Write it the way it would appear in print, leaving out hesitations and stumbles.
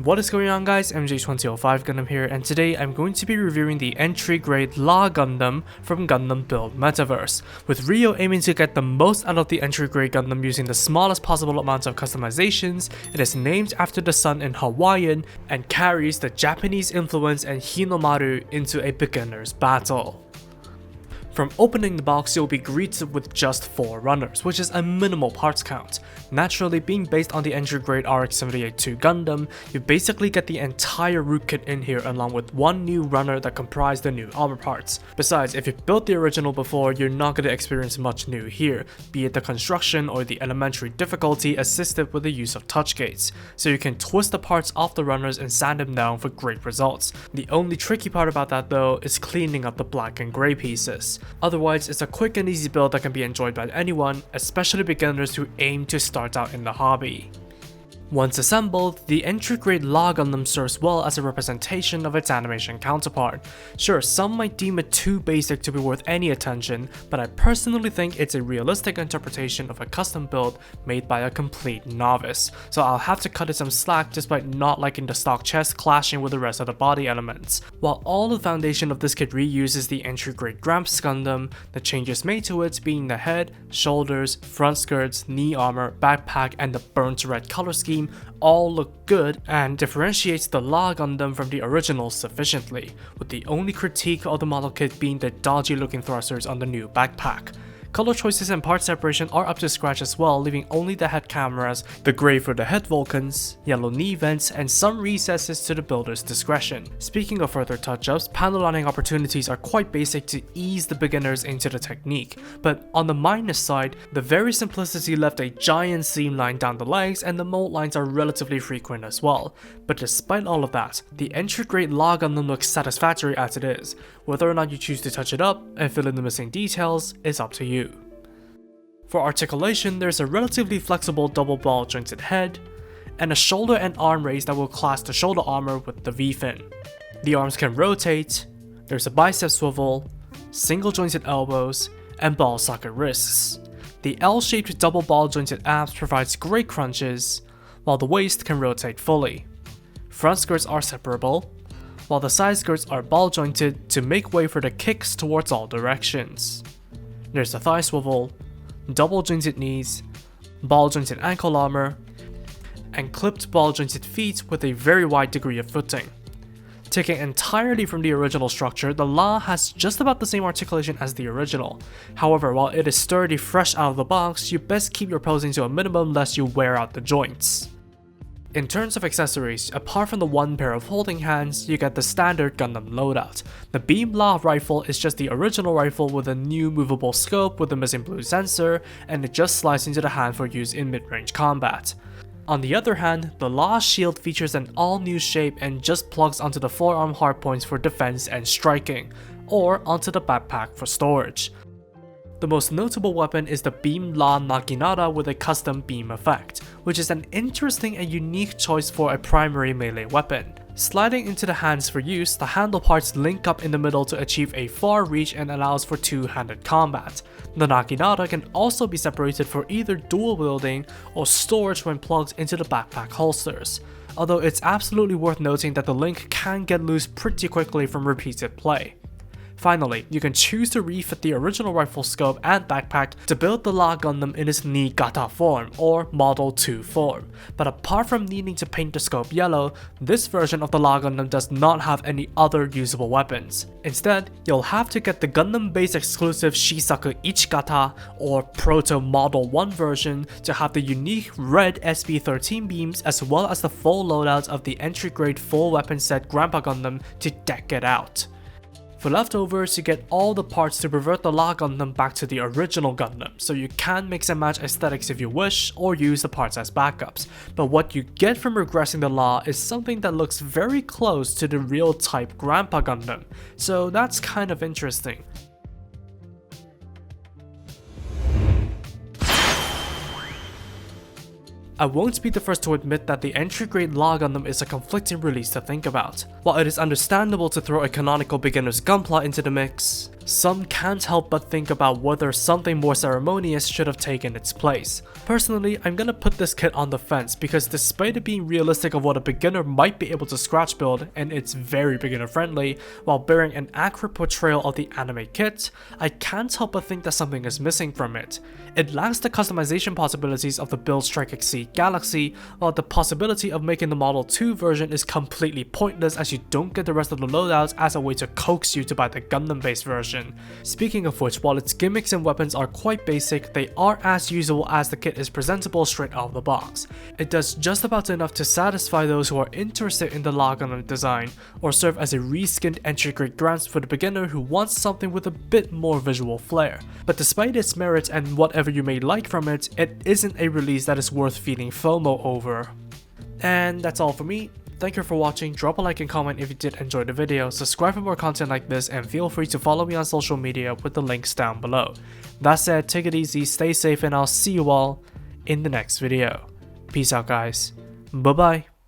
What is going on guys, MJ2005 Gundam here, and today I'm going to be reviewing the entry grade Lah Gundam from Gundam Build Metaverse, with Rio aiming to get the most out of the entry grade Gundam using the smallest possible amounts of customizations. It is named after the sun in Hawaiian and carries the Japanese influence and Hinomaru into a beginner's battle. From opening the box, you'll be greeted with just 4 runners, which is a minimal parts count. Naturally, being based on the entry grade RX-78-2 Gundam, you basically get the entire root kit in here along with one new runner that comprise the new armor parts. Besides, if you built the original before, you're not going to experience much new here, be it the construction or the elementary difficulty assisted with the use of touch gates, so you can twist the parts off the runners and sand them down for great results. The only tricky part about that though is cleaning up the black and grey pieces. Otherwise, it's a quick and easy build that can be enjoyed by anyone, especially beginners who aim to start out in the hobby. Once assembled, the entry grade Lah Gundam serves well as a representation of its animation counterpart. Sure, some might deem it too basic to be worth any attention, but I personally think it's a realistic interpretation of a custom build made by a complete novice, so I'll have to cut it some slack despite not liking the stock chest clashing with the rest of the body elements. While all the foundation of this kit reuses the entry grade Gramps Gundam, the changes made to it being the head, shoulders, front skirts, knee armor, backpack, and the burnt red color scheme all look good and differentiates the Lah Gundam from the original sufficiently, with the only critique of the model kit being the dodgy looking thrusters on the new backpack. Color choices and part separation are up to scratch as well, leaving only the head cameras, the grey for the head Vulcans, yellow knee vents, and some recesses to the builder's discretion. Speaking of further touch-ups, panel lining opportunities are quite basic to ease the beginners into the technique, but on the minus side, the very simplicity left a giant seam line down the legs and the mold lines are relatively frequent as well. But despite all of that, the entry grade Lah Gundam looks satisfactory as it is. Whether or not you choose to touch it up and fill in the missing details is up to you. For articulation, there's a relatively flexible double ball jointed head, and a shoulder and arm raise that will clasp the shoulder armor with the V-fin. The arms can rotate, there's a bicep swivel, single jointed elbows, and ball socket wrists. The L-shaped double ball jointed abs provides great crunches, while the waist can rotate fully. Front skirts are separable, while the side skirts are ball jointed to make way for the kicks towards all directions. There's a thigh swivel, double jointed knees, ball jointed ankle armor, and clipped ball jointed feet with a very wide degree of footing. Taken entirely from the original structure, the Lah has just about the same articulation as the original. However, while it is sturdy fresh out of the box, you best keep your posing to a minimum lest you wear out the joints. In terms of accessories, apart from the one pair of holding hands, you get the standard Gundam loadout. The Beam Lah rifle is just the original rifle with a new movable scope with the missing blue sensor, and it just slides into the hand for use in mid-range combat. On the other hand, the Lah shield features an all-new shape and just plugs onto the forearm hardpoints for defense and striking, or onto the backpack for storage. The most notable weapon is the Beam Lah Naginata with a custom beam effect, which is an interesting and unique choice for a primary melee weapon. Sliding into the hands for use, the handle parts link up in the middle to achieve a far reach and allows for two-handed combat. The Naginata can also be separated for either dual wielding or storage when plugged into the backpack holsters, although it's absolutely worth noting that the link can get loose pretty quickly from repeated play. Finally, you can choose to refit the original rifle scope and backpack to build the Lah Gundam in its Niigata form, or Model 2 form. But apart from needing to paint the scope yellow, this version of the Lah Gundam does not have any other usable weapons. Instead, you'll have to get the Gundam base exclusive Shisaku Ichigata, or Proto Model 1 version, to have the unique red SB13 beams as well as the full loadout of the entry grade full weapon set Gunpla Gundam to deck it out. For leftovers, you get all the parts to revert the Lah Gundam back to the original Gundam, so you can mix and match aesthetics if you wish, or use the parts as backups. But what you get from regressing the Lah is something that looks very close to the real type Gunpla Gundam, so that's kind of interesting. I won't be the first to admit that the entry grade Lah Gundam is a conflicting release to think about. While it is understandable to throw a canonical beginner's Gunpla into the mix, some can't help but think about whether something more ceremonious should have taken its place. Personally, I'm gonna put this kit on the fence because despite it being realistic of what a beginner might be able to scratch build, and it's very beginner friendly, while bearing an accurate portrayal of the anime kit, I can't help but think that something is missing from it. It lacks the customization possibilities of the Build Strike Exceed Galaxy, while the possibility of making the Model 2 version is completely pointless as you don't get the rest of the loadouts as a way to coax you to buy the Gundam based version. Speaking of which, while its gimmicks and weapons are quite basic, they are as usable as the kit is presentable straight out of the box. It does just about enough to satisfy those who are interested in the Lah Gundam design, or serve as a reskinned entry grade grant for the beginner who wants something with a bit more visual flair. But despite its merits and whatever you may like from it, it isn't a release that is worth feeling FOMO over. And that's all for me. Thank you for watching, drop a like and comment if you did enjoy the video, subscribe for more content like this, and feel free to follow me on social media with the links down below. That said, take it easy, stay safe, and I'll see you all in the next video. Peace out guys, bye bye.